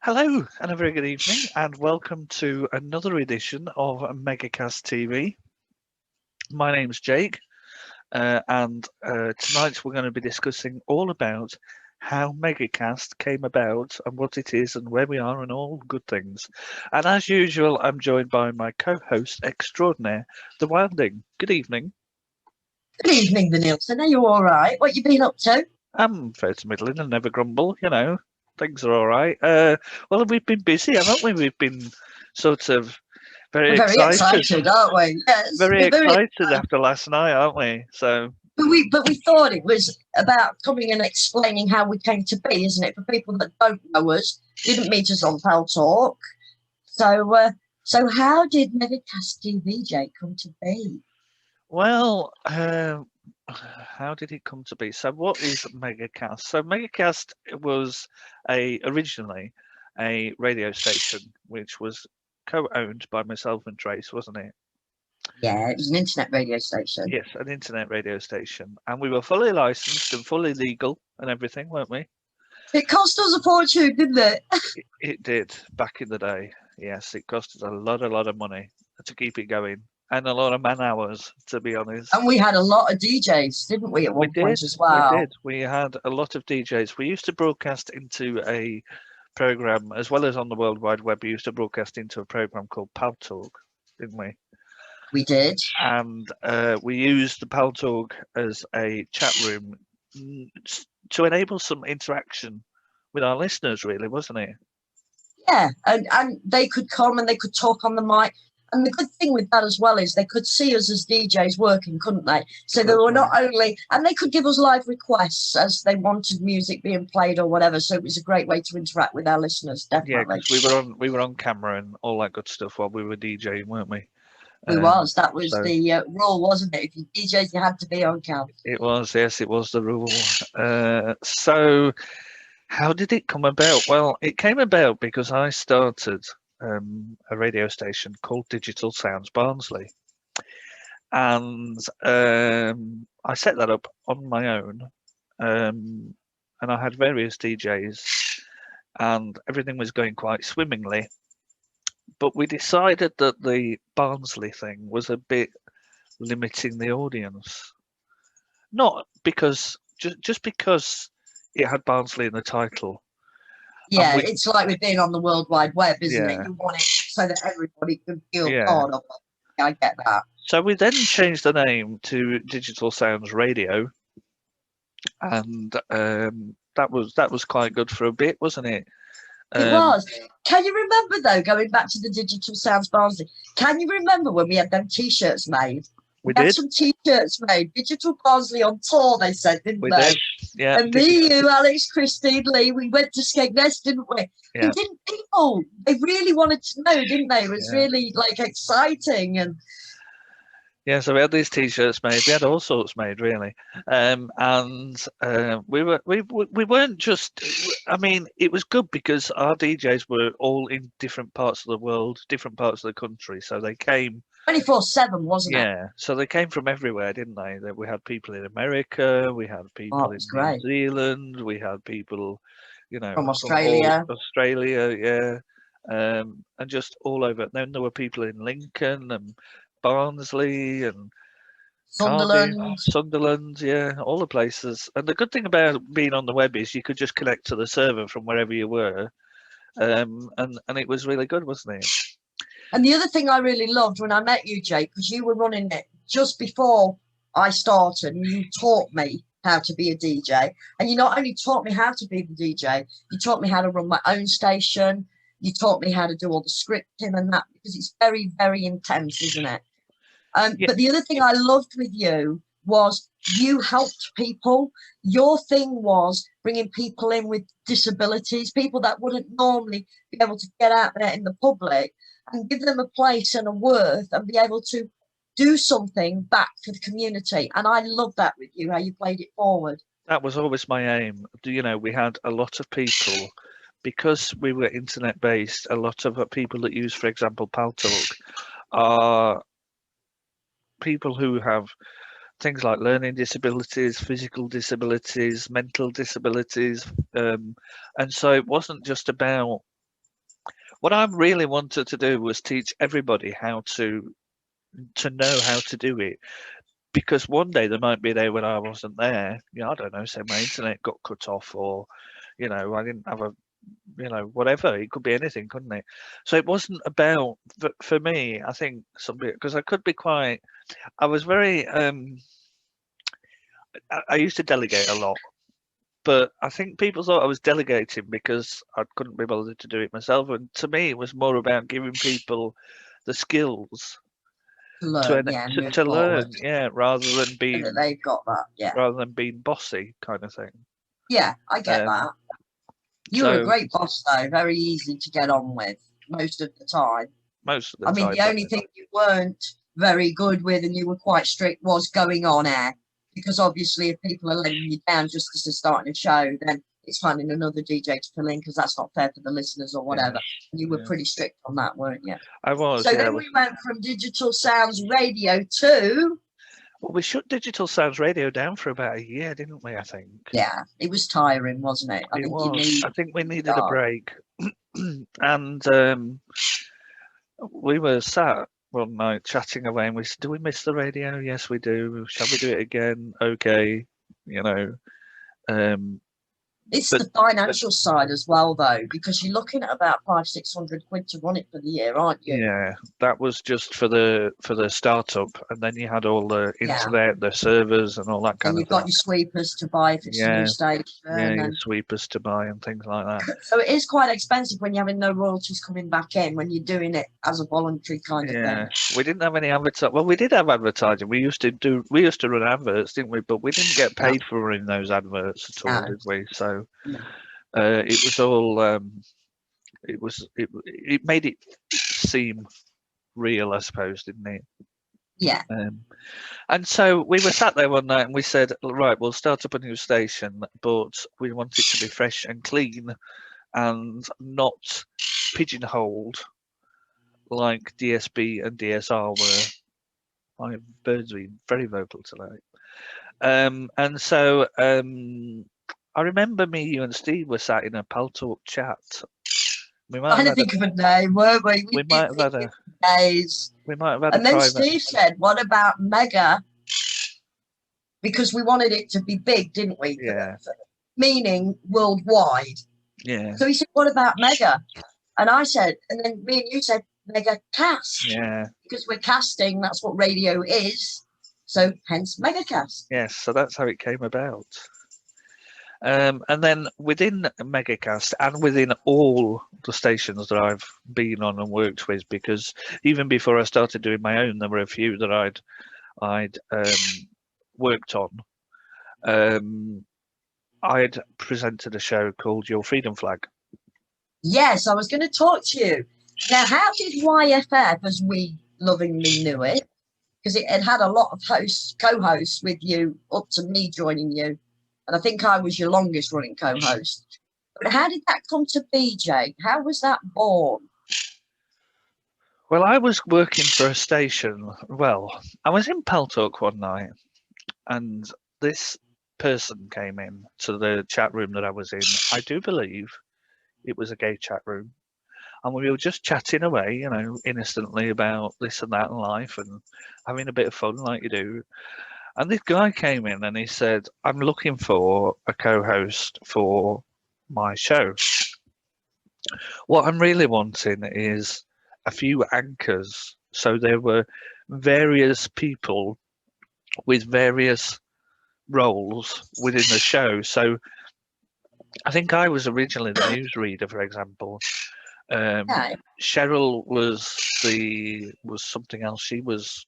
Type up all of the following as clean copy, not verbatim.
Hello and a very good evening, and welcome to another edition of Megacast TV. My name's Jake, and tonight we're going to be discussing all about how Megacast came about and what it is and where we are and all good things. And as usual, I'm joined by my co-host extraordinaire, The Wilding. Good evening. Good evening, the Nielsen. Are you all right? What you been up to? I'm fair to middling and never grumble, things are all right. Well, we've been busy, haven't we? We've been sort of very We're very excited, aren't we? Yes, very we're very. excited after last night, aren't we? So But we thought it was about coming and explaining how we came to be, isn't it? For people that don't know us, didn't meet us on Pal Talk. So how did Megacast TV, Jake, come to be? well, how did it come to be? So what is Megacast? So Megacast was originally a radio station which was co-owned by myself and Trace, wasn't it? Yeah, it was an internet radio station. Yes, an internet radio station, and we were fully licensed and fully legal and everything, weren't we? It cost us a fortune, didn't it? It did back in the day. Yes, it cost us a lot of money to keep it going, and a lot of man hours, to be honest. And we had a lot of DJs, didn't we, at one point as well? We did. We had a lot of DJs. We used to broadcast into a program, as well as on the World Wide Web. We used to broadcast into a program called Pal Talk, didn't we? We did. And we used the Pal Talk as a chat room to enable some interaction with our listeners, really, wasn't it? Yeah, and they could come and they could talk on the mic. And the good thing with that as well is they could see us as DJs working, couldn't they? So they were not only, and they could give us live requests as they wanted music being played or whatever. So it was a great way to interact with our listeners, definitely. Yeah, because we were on camera and all that good stuff while we were DJing, weren't we? That was the rule, wasn't it? If you DJs, you had to be on cam. It was, yes, it was the rule. So how did it come about? Well, it came about because I started a radio station called Digital Sounds Barnsley, and I set that up on my own, and I had various DJs, and everything was going quite swimmingly. But we decided that the Barnsley thing was a bit limiting the audience, not because just because it had Barnsley in the title. Yeah, it's like with being on the World Wide Web, isn't it? You want it so that everybody can feel part of it. I get that. So we then changed the name to Digital Sounds Radio, and that was quite good for a bit, wasn't it? It was. Can you remember though, going back to the Digital Sounds Barnsley? Can you remember when we had them T-shirts made? We had did. Some T-shirts made. Digital Barnsley on tour, they said, didn't they? Did. Yeah. And me, you, Alex, Christine, Lee, we went to Skegness, didn't we? Yeah. And didn't people? They really wanted to know, didn't they? It was really like exciting and. Yeah, so we had these T-shirts made. We had all sorts made, really, and we weren't just. I mean, it was good because our DJs were all in different parts of the world, different parts of the country. So they came 24/7, wasn't it? Yeah, so they came from everywhere, didn't they? That we had people in America, we had people in New Zealand, we had people, from Australia. Australia, and just all over. Then there were people in Lincoln and Barnsley and Sunderland. Cardiff, Sunderland, yeah, all the places. And the good thing about being on the web is you could just connect to the server from wherever you were, and it was really good, wasn't it? And the other thing I really loved when I met you, Jake, because you were running it just before I started, and you taught me how to be a DJ. And you not only taught me how to be the DJ, you taught me how to run my own station. You taught me how to do all the scripting and that, because it's very, very intense, isn't it? But the other thing I loved with you was you helped people. Your thing was bringing people in with disabilities, people that wouldn't normally be able to get out there in the public, and give them a place and a worth and be able to do something back for the community. And I love that with you, how you played it forward. That was always my aim. We had a lot of people, because we were internet based, a lot of people that use, for example, Pal Talk, are people who have things like learning disabilities, physical disabilities, mental disabilities. And so it wasn't just about what I really wanted to do was teach everybody how to know how to do it. Because one day they might be there when I wasn't there. I don't know, say my internet got cut off, or, I didn't have a, whatever. It could be anything, couldn't it? So it wasn't about, for me, I think, because I could be quite, I was very, I used to delegate a lot. But I think people thought I was delegating because I couldn't be bothered to do it myself. And to me, it was more about giving people the skills To learn, yeah, move to forward. learn, rather than So that being they've got that, yeah. bossy kind of thing. Yeah, I get that. You were a So great boss, though. Very easy to get on with most of the time. most of the I mean, time, the only thing you weren't very good with and you were quite strict was going on air. Because obviously, if people are letting you down just as they're starting a show, then it's finding another DJ to fill in because that's not fair for the listeners or whatever. And you were pretty strict on that, weren't you? I was. So then we went from Digital Sounds Radio to... Well, we shut Digital Sounds Radio down for about a year, didn't we? I think. Yeah, it was tiring, wasn't it? It was. I think we needed a break, and we were sat one night chatting away, and we said, "Do we miss the radio? Yes, we do. Shall we do it again? Okay, It's the financial side as well, though, because you're looking at about 500-600 quid to run it for the year, aren't you? Yeah, that was just for the startup, and then you had all the internet, the servers, and all that kind of. And you've got your sweepers to buy if it's a new station. Your sweepers to buy and things like that. So it is quite expensive when you're having no royalties coming back in, when you're doing it as a voluntary kind of thing. Yeah, we didn't have any advertising. Well, we did have advertising. We used to run adverts, didn't we? But we didn't get paid for running those adverts at all, did we? So it was all. It made it seem real, I suppose, didn't it? Yeah. And so we were sat there one night and we said, right, we'll start up a new station, but we want it to be fresh and clean and not pigeonholed like DSB and DSR were. My birds are very vocal tonight. And so I remember me, you and Steve were sat in a Paltalk chat. We might have think of a name, weren't we? We might have had a days. We might have had and then Steve said, what about Mega? Because we wanted it to be big, didn't we? Yeah. Meaning worldwide. Yeah. So he said, what about Mega? And I said, and then me and you said, Mega Cast. Yeah. Because we're casting, that's what radio is. So hence Megacast. Yes, so that's how it came about. And then within Megacast and within all the stations that I've been on and worked with, because even before I started doing my own, there were a few that I'd worked on. I'd presented a show called Your Freedom Flag. Yes, I was going to talk to you. Now, how did YFF, as we lovingly knew it, because it had a lot of co-hosts with you up to me joining you. And I think I was your longest running co-host. But how did that come to be, Jake? How was that born? Well, I was working for a station. Well, I was in Paltalk one night, and this person came in to the chat room that I was in. I do believe it was a gay chat room. And we were just chatting away, innocently about this and that in life and having a bit of fun like you do. And this guy came in and he said, I'm looking for a co-host for my show. What I'm really wanting is a few anchors. So there were various people with various roles within the show. So I think I was originally the newsreader, for example. Cheryl was something else. She was,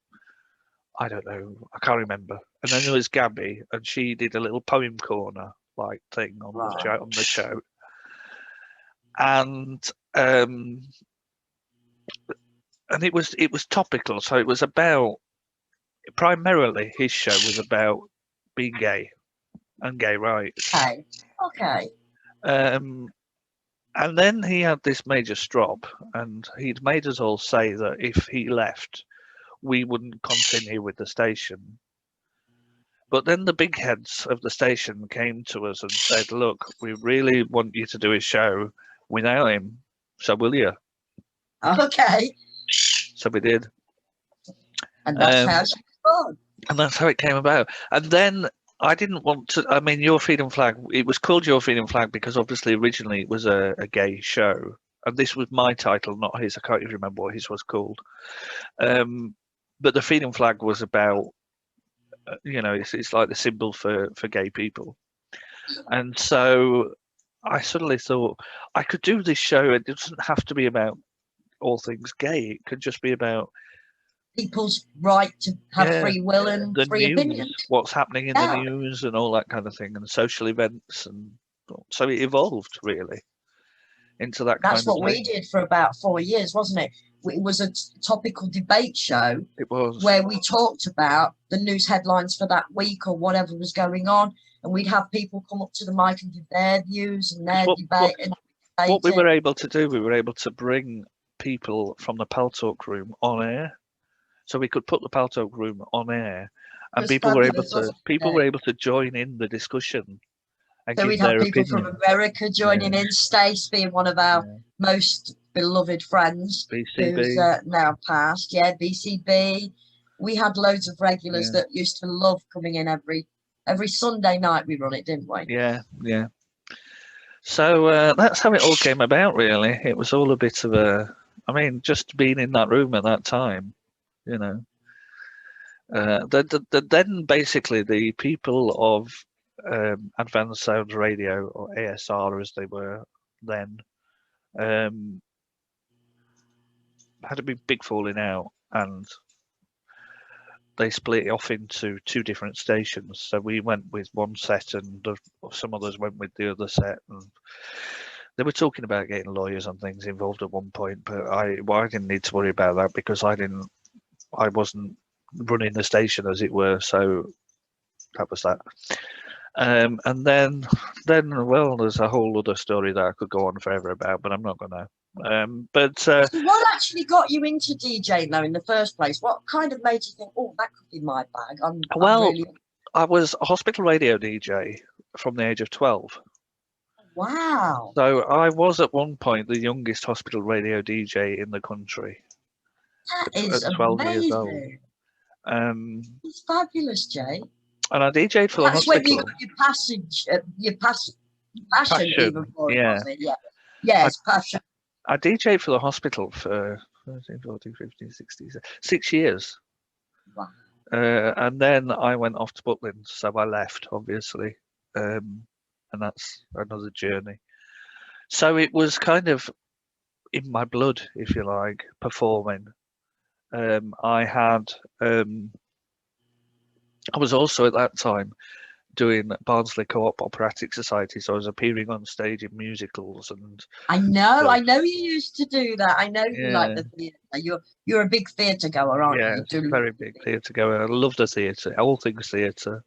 I don't know, I can't remember. And then there was Gabby, and she did a little poem corner like thing on the show. And it was topical, so it was about, primarily his show was about being gay and gay rights. Okay. And then he had this major strop, and he'd made us all say that if he left, we wouldn't continue with the station. But then the big heads of the station came to us and said, look, we really want you to do a show without him, so will you? Okay. So we did. And that's how she was born. And that's how it came about. And then I didn't want to. I mean, Your Freedom Flag. It was called Your Freedom Flag because obviously originally it was a gay show, and this was my title, not his. I can't even remember what his was called. But the Freedom Flag was about, it's like the symbol for gay people, and so I suddenly thought I could do this show. It doesn't have to be about all things gay. It could just be about People's right to have free will and the free news, opinion. what's happening in the news and all that kind of thing, and social events, and so it evolved really into that kind of thing. That's what we did for about 4 years, wasn't it? It was a topical debate show. It was. Where we talked about the news headlines for that week or whatever was going on, and we'd have people come up to the mic and give their views and their debate. What we were able to do, we were able to bring people from the Pal Talk room on air. So we could put the Pal Talk room on air, and people were able to join in the discussion. And so we'd have people from America joining in. Stace being one of our most beloved friends, BCB. Who's now passed. Yeah, BCB. We had loads of regulars that used to love coming in every Sunday night. We run it, didn't we? Yeah. So that's how it all came about. Really, it was all a bit of a. I mean, just being in that room at that time. Then basically the people of Advanced Sound Radio, or ASR as they were then, had a big falling out, and they split off into 2 different stations. So we went with one set, and some others went with the other set, and they were talking about getting lawyers and things involved at one point, but I didn't need to worry about that because I wasn't running the station, as it were, so that was that. And then well, there's a whole other story that I could go on forever about, but I'm not going to. So what actually got you into DJing though in the first place? What kind of made you think, oh, that could be my bag? I was a hospital radio DJ from the age of 12. Wow. So I was at one point the youngest hospital radio DJ in the country. That is at 12 amazing. years old. It's fabulous, Jay. And I DJ'd for the hospital. That's when you got your passion even for it, wasn't it? Yeah, it's passion. I DJ'd for the hospital for 13, 14, 15, 16, 6 years. Wow. And then I went off to Butlin, so I left, obviously. And that's another journey. So it was kind of in my blood, if you like, performing. I was also at that time doing Barnsley Co-op Operatic Society, so I was appearing on stage in musicals, and I know you used to do that. I know you like the theatre. You're a big theatre goer, aren't you? Yeah, very big theatre goer. I love the theatre, all things theatre.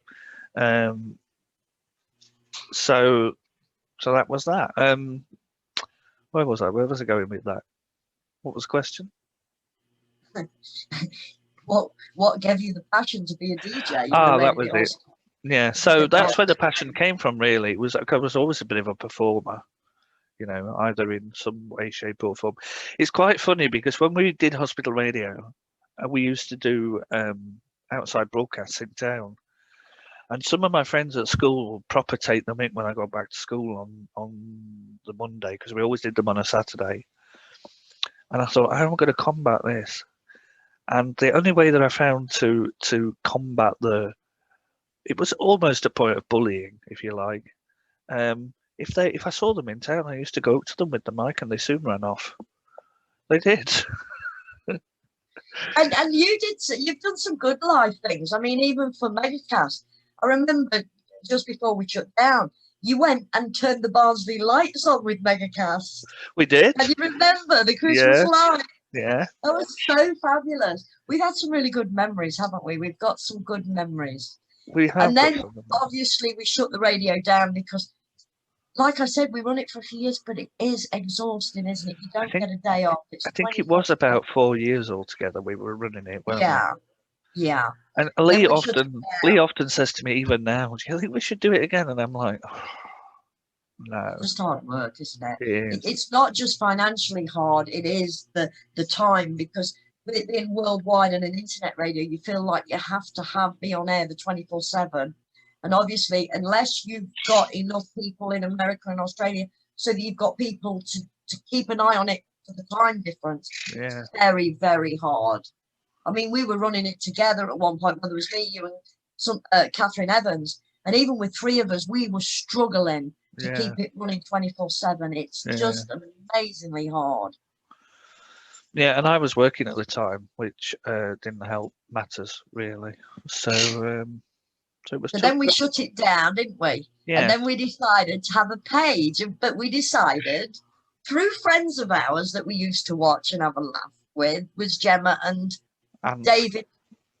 So that was that. Where was I? Where was I going with that? What was the question? What gave you the passion to be a DJ? That was it. Yeah, so that's where the passion came from, really. I was always a bit of a performer, either in some way, shape or form. It's quite funny because when we did hospital radio, we used to do outside broadcasts in town. And some of my friends at school would proper take them in when I got back to school on the Monday, because we always did them on a Saturday. And I thought, how am I going to combat this? And the only way that I found to combat it was almost a point of bullying, if you like. If I saw them in town, I used to go up to them with the mic, and they soon ran off. They did. And you've done some good live things. I mean, even for Megacast, I remember just before we shut down, you went and turned the Barnsley lights on with Megacast. We did. And you remember the Christmas light? Yeah. That was so fabulous. We've had some really good memories, haven't we? We've got some good memories. We have. And then obviously we shut the radio down because, like I said, we run it for a few years, but it is exhausting, isn't it? You don't get a day off. I think it was about 4 years altogether we were running it, weren't we? Yeah. And Lee often says to me, even now, do you think we should do it again? And I'm like, No. Just hard work, isn't it? It is. It's not just financially hard, it is the time, because with it being worldwide and an internet radio, you feel like you have to be on air the 24/7. And obviously, unless you've got enough people in America and Australia so that you've got people to keep an eye on it for the time difference, Yeah. it's very, very hard. I mean, we were running it together at one point, whether it was me, you, and some Catherine Evans. And even with three of us, we were struggling to Yeah. keep it running 24/7. It's Yeah. just amazingly hard. Yeah, and I was working at the time, which didn't help matters really. So it was So tough. then we shut it down, didn't we? Yeah. And then we decided to have a page, but we decided through friends of ours that we used to watch and have a laugh with, was Gemma and David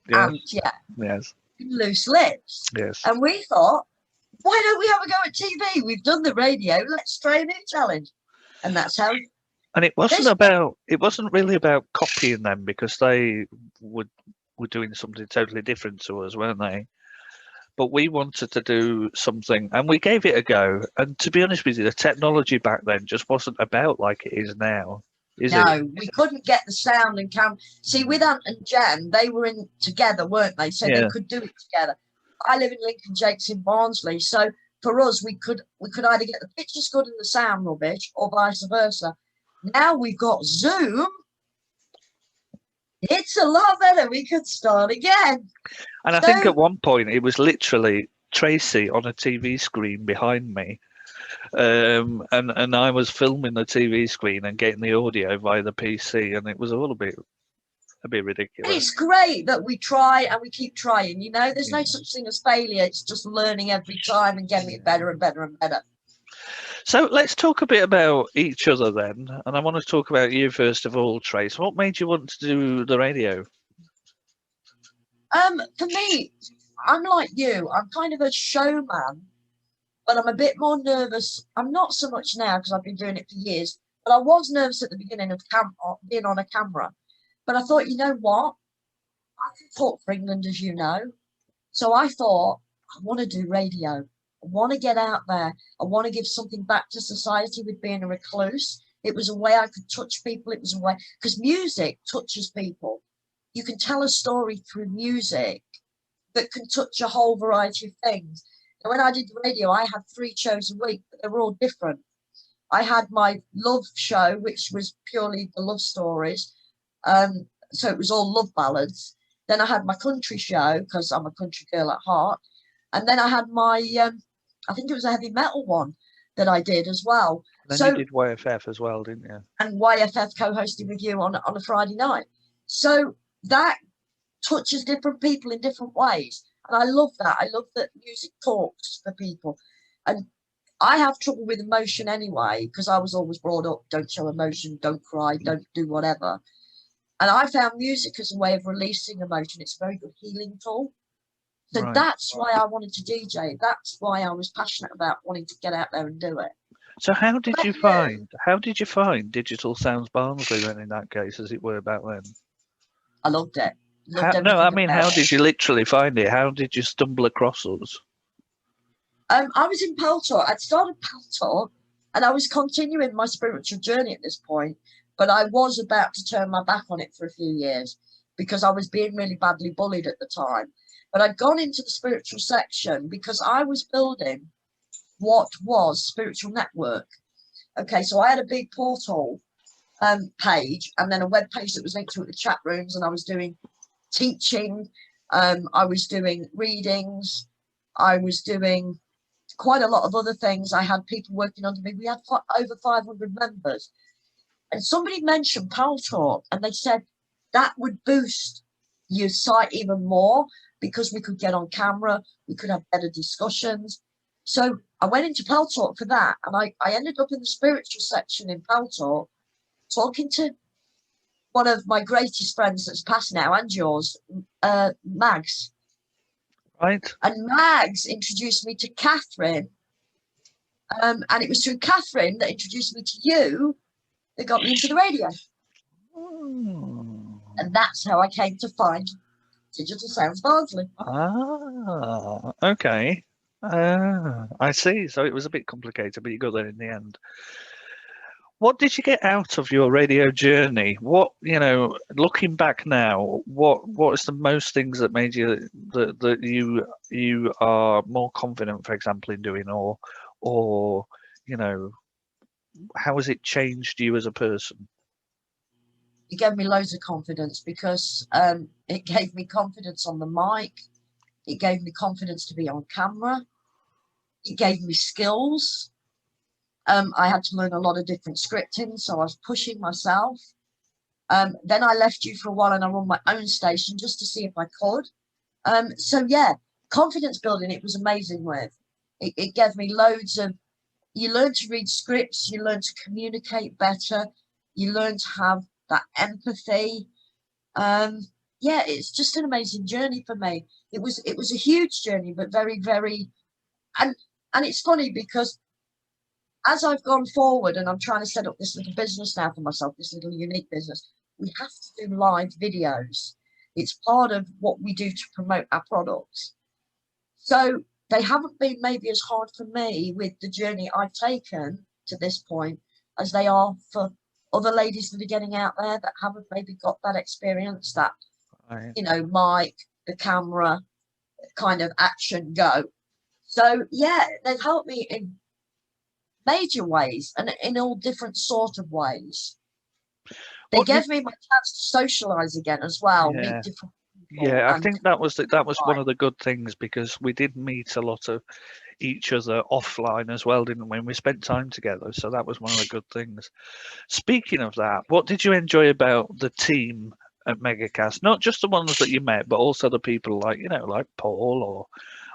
Yes. Ant, yeah. Yes. Loose Lips. Yes. And we thought, why don't we have a go at TV? We've done the radio, let's try a new challenge. And that's how. And it wasn't really about copying them, because they were doing something totally different to us, weren't they? But we wanted to do something, and we gave it a go. And to be honest with you, the technology back then just wasn't about like it is now, is it? No, we couldn't get the sound and camera. See, with Ant and Jen, they were in together, weren't they? So they could do it together. I live in Lincoln, Jake's in Barnsley. So for us, we could either get the pictures good and the sound rubbish, or vice versa. Now we've got Zoom. It's a lot better. We could start again. And I think at one point it was literally Tracy on a TV screen behind me. And I was filming the TV screen and getting the audio via the PC, and it was all a bit ridiculous. It's great that we try and we keep trying, you know, there's no such thing as failure. It's just learning every time and getting it better and better and better. So let's talk a bit about each other then. And I want to talk about you first of all, Trace. What made you want to do the radio? For me, I'm like you. I'm kind of a showman, but I'm a bit more nervous. I'm not so much now because I've been doing it for years, but I was nervous at the beginning of being on a camera. But I thought, you know what? I can talk for England, as you know. So I thought, I want to do radio. I want to get out there. I want to give something back to society with being a recluse. It was a way I could touch people. It was a way, because music touches people. You can tell a story through music that can touch a whole variety of things. And when I did the radio, I had 3 shows a week, but they were all different. I had my love show, which was purely the love stories. So it was all love ballads. Then I had my country show, because I'm a country girl at heart. And then I had my, I think it was a heavy metal one that I did as well. Then so, you did YFF as well, didn't you? And YFF co-hosted with you on a Friday night. So that touches different people in different ways. And I love that. I love that music talks for people. And I have trouble with emotion anyway, because I was always brought up, don't show emotion, don't cry, don't do whatever. And I found music as a way of releasing emotion. It's a very good healing tool. So that's why I wanted to DJ. That's why I was passionate about wanting to get out there and do it. So how did you find Digital Sounds Barnsley then, in that case, as it were, back then? I loved it. How did you literally find it? How did you stumble across us? I was in Pal Talk. I'd started Pal Talk, and I was continuing my spiritual journey at this point, but I was about to turn my back on it for a few years because I was being really badly bullied at the time. But I'd gone into the spiritual section because I was building what was Spiritual Network. Okay, so I had a big portal page, and then a web page that was linked to the chat rooms, and I was doing teaching, I was doing readings, I was doing quite a lot of other things. I had people working under me. We had over 500 members. And somebody mentioned Pal Talk, and they said that would boost your site even more because we could get on camera, we could have better discussions. So I went into Pal Talk for that, and I ended up in the spiritual section in Pal Talk, talking to one of my greatest friends that's passed now, and yours, Mags. Right. And Mags introduced me to Catherine, and it was through Catherine that introduced me to you that got me into the radio. And that's how I came to find Digital Sounds Barnsley. Ah, okay. I see. So it was a bit complicated, but you got there in the end. What did you get out of your radio journey? What, looking back now, what is the most things that made you that you are more confident, for example, in doing, or you know, how has it changed you as a person? It gave me loads of confidence because it gave me confidence on the mic. It gave me confidence to be on camera. It gave me skills. I had to learn a lot of different scripting, so I was pushing myself. Then I left you for a while and I run my own station just to see if I could. So yeah, confidence building, it was amazing with. It gave me loads of, you learn to read scripts, you learn to communicate better, you learn to have that empathy. Yeah, it's just an amazing journey for me. It was a huge journey, but very, very, and it's funny because as I've gone forward and I'm trying to set up this little business now for myself, this little unique business, we have to do live videos. It's part of what we do to promote our products. So they haven't been maybe as hard for me with the journey I've taken to this point as they are for other ladies that are getting out there that haven't maybe got that experience, that, Right. mic, the camera, kind of action, go. So yeah, they've helped me in major ways and in all different sort of ways. They What did gave me my chance to socialize again as well, meet Yeah. different people, Yeah, I and think that was one right. of the good things because we did meet a lot of each other offline as well, didn't we? And we spent time together, so that was one of the good things. Speaking of that, what did you enjoy about the team at Megacast? Not just the ones that you met, but also the people like Paul or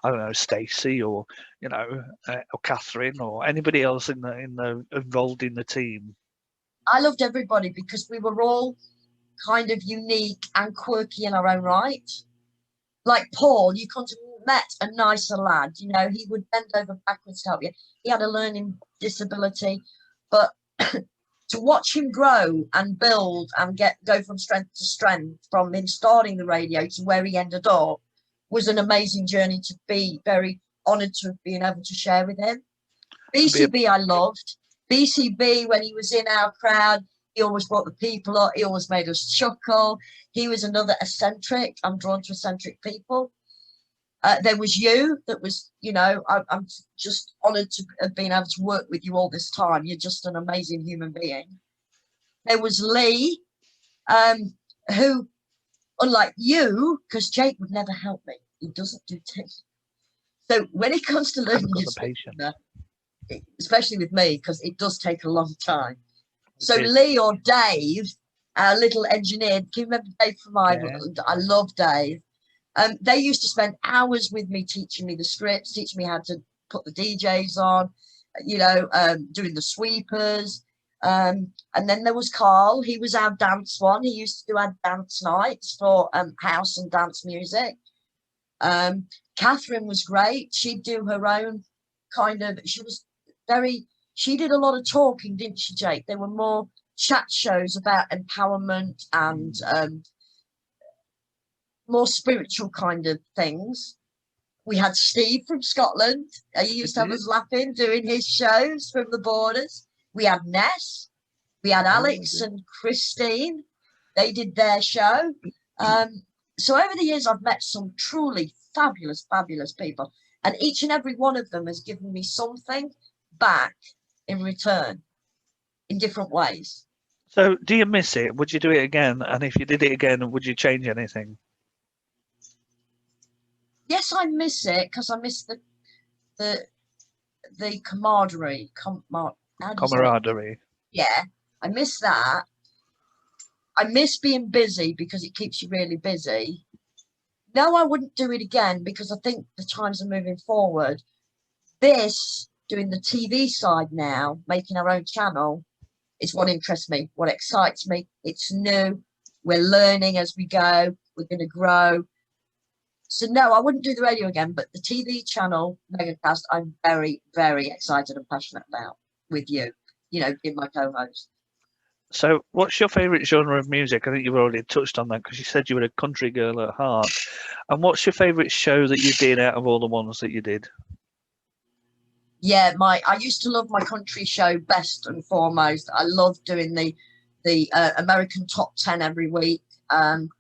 I don't know, Stacey or or Catherine or anybody else in the involved in the team. I loved everybody because we were all kind of unique and quirky in our own right. Like Paul, you couldn't have met a nicer lad. He would bend over backwards to help you. He had a learning disability, but to watch him grow and build and go from strength to strength, from him starting the radio to where he ended up, was an amazing journey to be very honoured to have been able to share with him. BCB I loved. BCB, when he was in our crowd, he always brought the people up. He always made us chuckle. He was another eccentric. I'm drawn to eccentric people. There was you that was, I'm just honoured to have been able to work with you all this time. You're just an amazing human being. There was Lee, who, unlike you, because Jake would never help me. He doesn't do things. So when it comes to learning Got your the script, patience. especially with me, because it does take a long time. So It is. Lee or Dave, our little engineer, can you remember Dave from Ireland? I love Dave. They used to spend hours with me teaching me the scripts, teaching me how to put the DJs on, doing the sweepers. And then there was Carl. He was our dance one. He used to do our dance nights for house and dance music. Catherine was great. She'd do her own kind of, she did a lot of talking, didn't she, Jake? There were more chat shows about empowerment and more spiritual kind of things. We had Steve from Scotland. He used to have us laughing, doing his shows from the borders. We had Ness. We had Alex and Christine. They did their show. So over the years, I've met some truly fabulous, fabulous people. And each and every one of them has given me something back in return in different ways. So do you miss it? Would you do it again? And if you did it again, would you change anything? Yes, I miss it because I miss the camaraderie. Camaraderie. Yeah, I miss that. I miss being busy because it keeps you really busy. No, I wouldn't do it again because I think the times are moving forward. Doing the TV side now, making our own channel, is what interests me, what excites me. It's new. We're learning as we go. We're going to grow. So no, I wouldn't do the radio again, but the TV channel, Megacast, I'm very, very excited and passionate about with you, being my co-host. So what's your favourite genre of music? I think you've already touched on that because you said you were a country girl at heart. And what's your favourite show that you did out of all the ones that you did? Yeah, I used to love my country show best and foremost. I loved doing the American Top 10 every week. And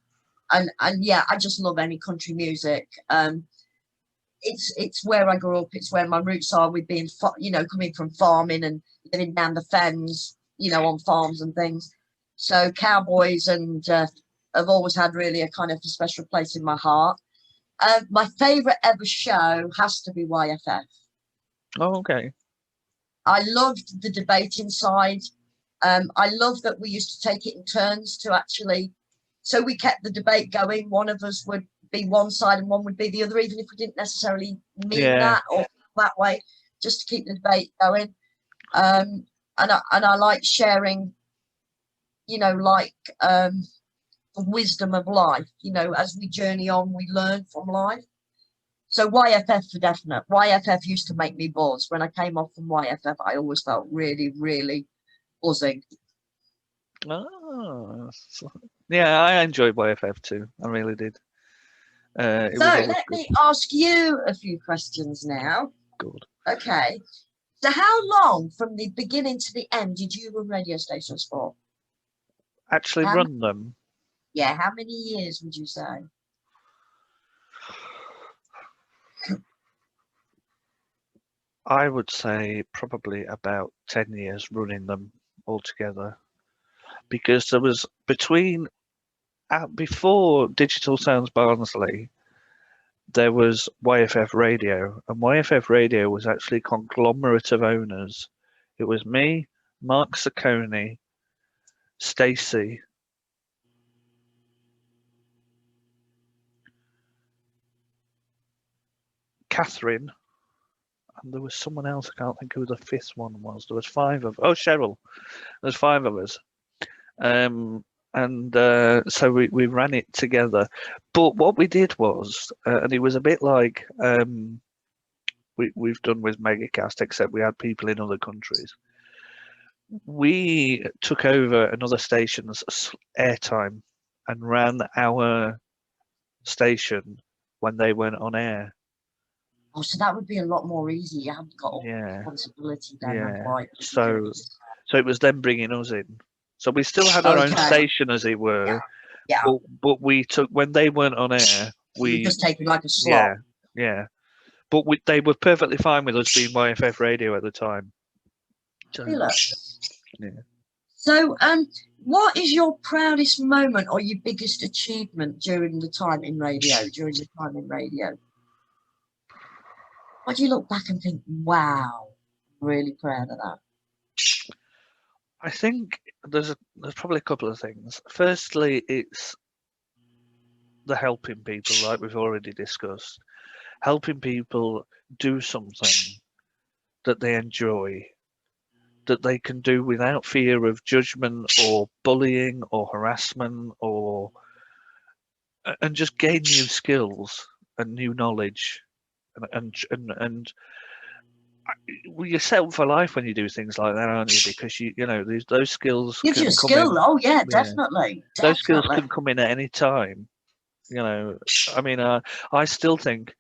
yeah, I just love any country music. It's where I grew up. It's where my roots are with being, coming from farming and living down the fens, on farms and things. So cowboys and have always had really a kind of a special place in my heart. My favourite ever show has to be YFF. Oh, okay. I loved the debating side. I love that we used to take it in turns to actually, so we kept the debate going. One of us would be one side and one would be the other, even if we didn't necessarily mean that or that way, just to keep the debate going. And I like sharing, the wisdom of life. As we journey on, we learn from life. So YFF for definite. YFF used to make me buzz. When I came off from YFF, I always felt really, really buzzing. Oh, yeah, I enjoyed YFF too. I really did. So let me ask you a few questions now. Good. Okay. So how long from the beginning to the end did you run radio stations for? Actually run them? Yeah, how many years would you say? I would say probably about 10 years running them altogether. Because there was before Digital Sounds Barnsley, there was YFF Radio, and YFF Radio was actually a conglomerate of owners. It was me, Mark Saccone, Stacey, Catherine, and there was someone else. I can't think who the fifth one was. There was Cheryl. There's 5 of us. So we ran it together. But what we did was, and it was a bit like we've done with Megacast, except we had people in other countries. We took over another station's airtime and ran our station when they weren't on air. Oh, so that would be a lot more easy. You haven't got all the responsibility then. Right. So it was them bringing us in. So we still had our own station, as it were. Yeah. But we took, when they weren't on air, we just taken like a slot. Yeah. But they were perfectly fine with us being YFF Radio at the time. So, yeah. So, what is your proudest moment or your biggest achievement during your time in radio? What do you look back and think, wow, I'm really proud of that? I think there's probably a couple of things. Firstly, it's the helping people, like we've already discussed. Helping people do something that they enjoy, that they can do without fear of judgment or bullying or harassment, and just gain new skills and new knowledge, and you're set up for life when you do things like that, aren't you? Because those skills gives you a skill. Oh yeah, definitely. Those skills can come in at any time. I mean, I still think,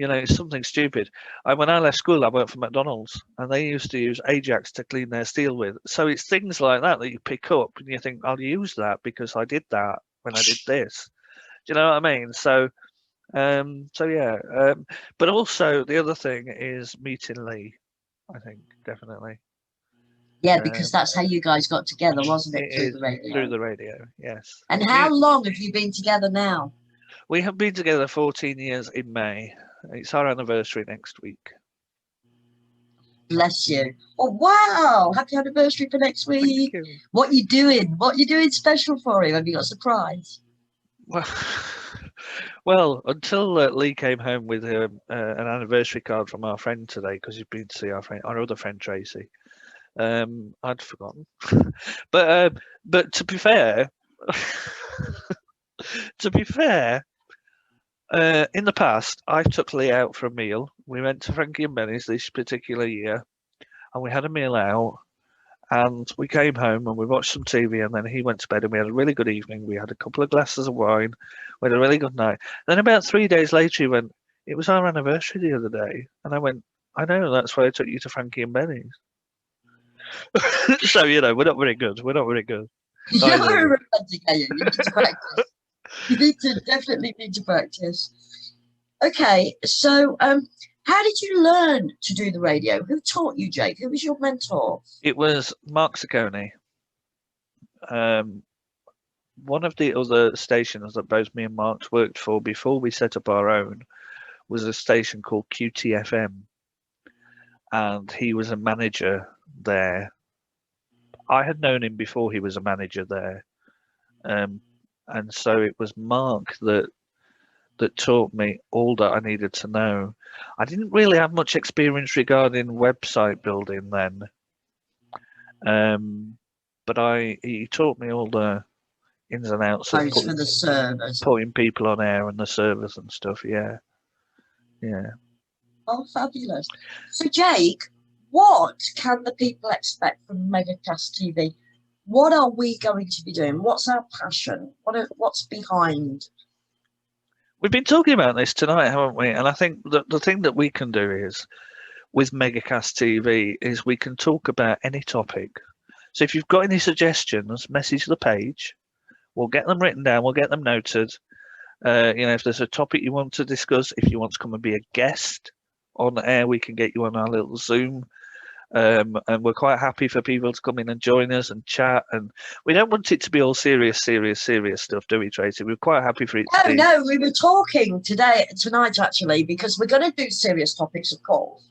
it's something stupid. When I left school, I worked for McDonald's, and they used to use Ajax to clean their steel with. So it's things like that you pick up, and you think, I'll use that because I did that when I did this. Do you know what I mean? So yeah. But also the other thing is meeting Lee. I think definitely. Yeah, because that's how you guys got together, wasn't it? Through the radio. Through the radio, yes. And how long have you been together now? We have been together 14 years in May. It's our anniversary next week. Bless you. Oh, wow. Happy anniversary for next week. Thank you. What you doing? What you doing special for him? Have you got a surprise? Well, until Lee came home with an anniversary card from our friend today, because he's been to see our other friend Tracy. I'd forgotten. But to be fair, in the past, I took Lee out for a meal. We went to Frankie and Benny's this particular year, and we had a meal out, and we came home and we watched some TV, and then he went to bed, and we had a really good evening. We had a couple of glasses of wine. We had a really good night. Then about 3 days later, he went, "It was our anniversary the other day." And I went, I know, that's why I took you to Frankie and Benny's. So, you know, we're not very good. We're not very good. You're Neither of us. romantic, are you? You need to practice. You definitely need to practice. Okay, so how did you learn to do the radio? Who taught you, Jake? Who was your mentor? It was Mark Saccone. One of the other stations that both me and Mark's worked for before we set up our own was a station called QTFM, and he was a manager there. I had known him before he was a manager there, and so it was Mark that taught me all that I needed to know. I didn't really have much experience regarding website building then, but he taught me all the ins and outs of For the servers. putting people on air and the servers and stuff. Yeah. Oh, fabulous. So, Jake, what can the people expect from Megacast TV? What are we going to be doing? What's our passion? What's behind? We've been talking about this tonight, haven't we? And I think that the thing that we can do is, with Megacast TV, is we can talk about any topic. So if you've got any suggestions, message the page. We'll get them written down. We'll get them noted. If there's a topic you want to discuss, if you want to come and be a guest on air, we can get you on our little Zoom. And we're quite happy for people to come in and join us and chat. And we don't want it to be all serious stuff, do we, Tracy? We're quite happy for it to be. No, we were talking tonight, actually, because we're going to do serious topics, of course.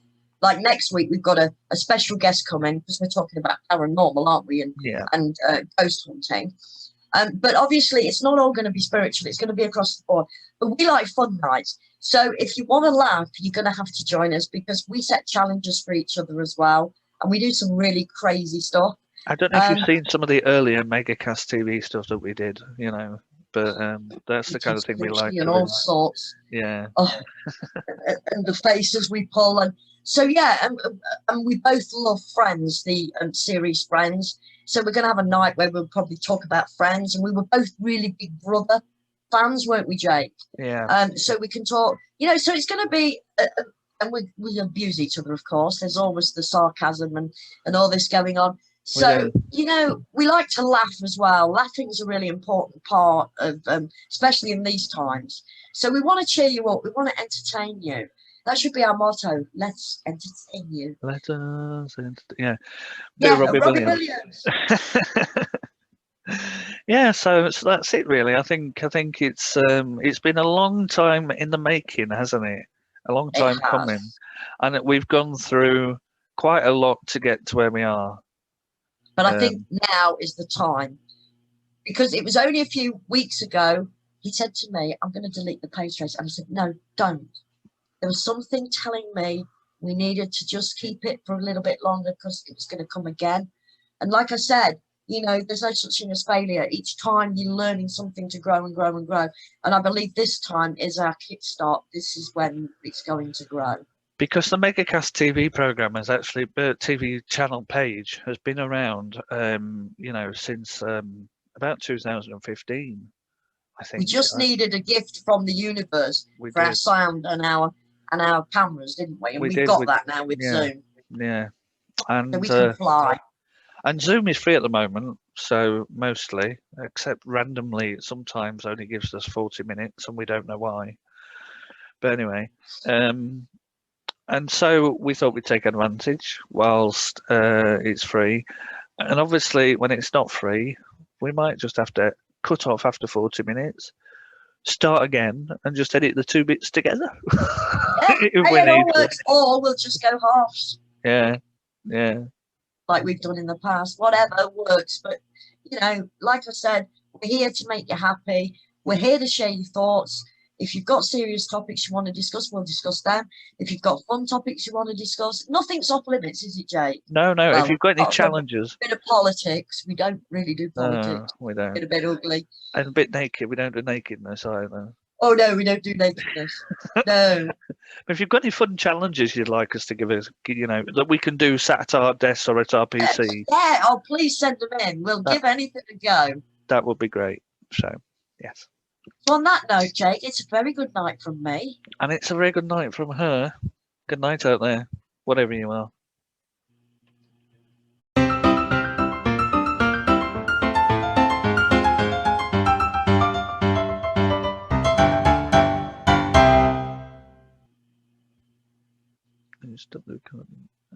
Like next week, we've got a special guest coming because we're talking about paranormal, aren't we? And ghost hunting. But obviously, it's not all going to be spiritual. It's going to be across the board. But we like fun nights. So if you want to laugh, you're going to have to join us because we set challenges for each other as well. And we do some really crazy stuff. I don't know if you've seen some of the earlier Megacast TV stuff that we did, but that's the kind of thing we like. And all sorts. Yeah. Oh, and the faces we pull. And so, yeah, and we both love Friends, the series Friends. So we're going to have a night where we'll probably talk about Friends. And we were both really Big Brother fans, weren't we, Jake? Yeah. So we can talk, so it's going to be, and we abuse each other, of course. There's always the sarcasm and all this going on. So, we like to laugh as well. Laughing is a really important part of, especially in these times. So we want to cheer you up. We want to entertain you. That should be our motto. Let's entertain you. Let us Yeah, Robbie Robbie Williams. Williams. Yeah, so that's it really. I think it's been a long time in the making, hasn't it? A long time coming, and we've gone through quite a lot to get to where we are. But I think now is the time, because it was only a few weeks ago he said to me, "I'm going to delete the page, Trace," and I said, "No, don't." There was something telling me we needed to just keep it for a little bit longer because it was going to come again. And like I said, there's no such thing as failure. Each time you're learning something to grow and grow and grow. And I believe this time is our kickstart. This is when it's going to grow. Because the Megacast TV program has actually, TV channel page has been around, since about 2015, I think. We just needed a gift from the universe for our sound and our cameras, didn't we? And we've got that now with Zoom. Yeah. And so we can fly. And Zoom is free at the moment, so mostly, except randomly, it sometimes only gives us 40 minutes, and we don't know why. But anyway, and so we thought we'd take advantage whilst it's free. And obviously, when it's not free, we might just have to cut off after 40 minutes, start again, and just edit the two bits together. If we need to. Or we'll just go halves. Yeah. Like we've done in the past, whatever works. But, like I said, we're here to make you happy. We're here to share your thoughts. If you've got serious topics you want to discuss, we'll discuss them. If you've got fun topics you want to discuss, nothing's off limits, is it, Jake? No. Well, if you've got any challenges. A bit of politics. We don't really do politics. We don't. It's a bit ugly. And a bit naked. We don't do nakedness either. Oh, no, we don't do nakedness. No. But if you've got any fun challenges you'd like us to give us, that we can do sat at our desks or at our PC. Yeah, please send them in. We'll give anything a go. That would be great. So, yes. So on that note, Jake, it's a very good night from me. And it's a very good night from her. Good night out there. whatever you are.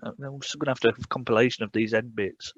I'm also going to have to have a compilation of these end bits.